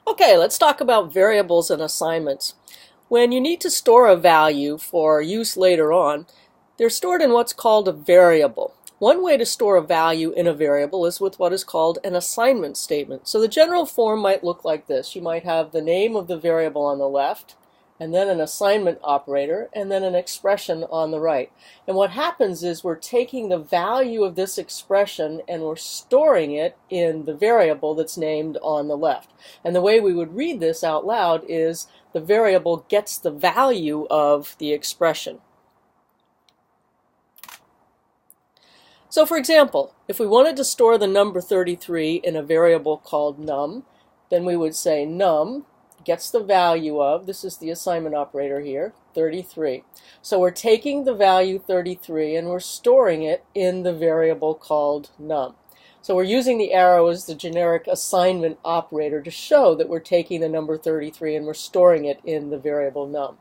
Okay, let's talk about variables and assignments. When you need to store a value for use later on, they're stored in what's called a variable. One way to store a value in a variable is with what is called an assignment statement. So the general form might look like this. You might have the name of the variable on the left, and then an assignment operator, and then an expression on the right. And what happens is we're taking the value of this expression and we're storing it in the variable that's named on the left. And the way we would read this out loud is the variable gets the value of the expression. So for example, if we wanted to store the number 33 in a variable called num, then we would say num gets the value of, this is the assignment operator here, 33. So we're taking the value 33 and we're storing it in the variable called num. So we're using the arrow as the generic assignment operator to show that we're taking the number 33 and we're storing it in the variable num.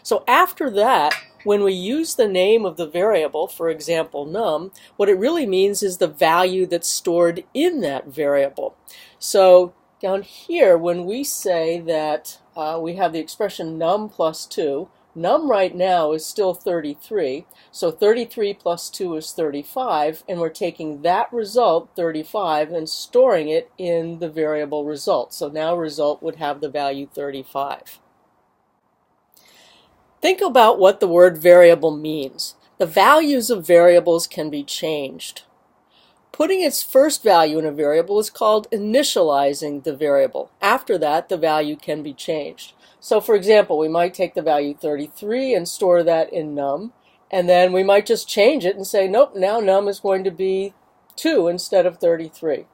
So after that, when we use the name of the variable, for example num, what it really means is the value that's stored in that variable. So down here, when we say that we have the expression num plus 2, num right now is still 33, so 33 plus 2 is 35, and we're taking that result, 35, and storing it in the variable result. So now result would have the value 35. Think about what the word variable means. The values of variables can be changed. Putting its first value in a variable is called initializing the variable. After that, the value can be changed. So for example, we might take the value 33 and store that in num, and then we might just change it and say, nope, now num is going to be 2 instead of 33.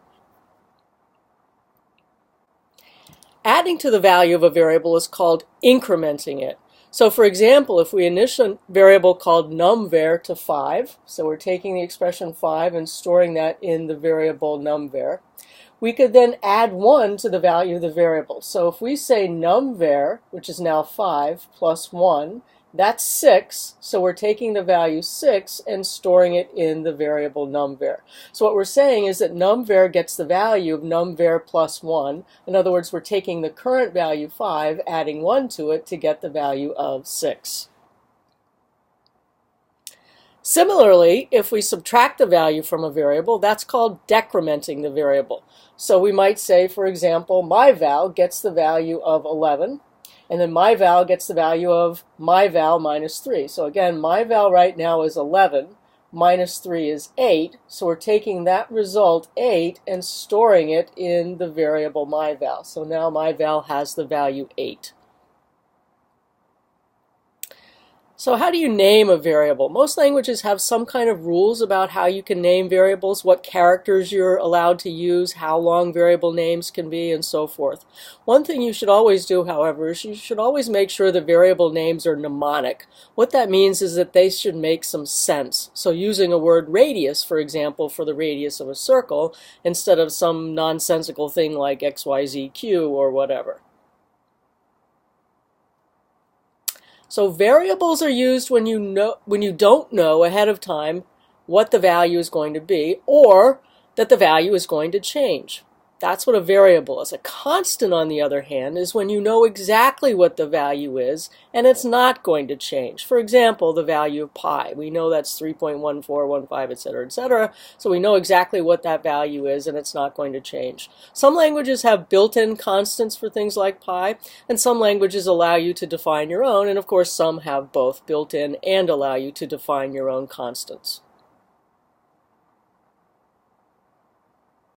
Adding to the value of a variable is called incrementing it. So for example, if we initial a variable called numVar to 5, so we're taking the expression 5 and storing that in the variable numVar, we could then add 1 to the value of the variable. So if we say numVar, which is now 5, plus 1, that's 6, so we're taking the value 6 and storing it in the variable numVar. So what we're saying is that numVar gets the value of numVar plus 1. In other words, we're taking the current value 5, adding 1 to it to get the value of 6. Similarly, if we subtract the value from a variable, that's called decrementing the variable. So we might say, for example, myval gets the value of 11. And then myval gets the value of myval minus 3. So again, myval right now is 11, minus 3 is 8. So we're taking that result, 8, and storing it in the variable myval. So now myval has the value 8. So how do you name a variable? Most languages have some kind of rules about how you can name variables, what characters you're allowed to use, how long variable names can be, and so forth. One thing you should always do, however, is you should always make sure the variable names are mnemonic. What that means is that they should make some sense. So using a word radius, for example, for the radius of a circle, instead of some nonsensical thing like XYZQ or whatever. So variables are used when you don't know ahead of time what the value is going to be, or that the value is going to change. That's what a variable is. A constant, on the other hand, is when you know exactly what the value is and it's not going to change. For example, the value of pi. We know that's 3.1415, etc., etc. So we know exactly what that value is and it's not going to change. Some languages have built-in constants for things like pi, and some languages allow you to define your own, and of course some have both built-in and allow you to define your own constants.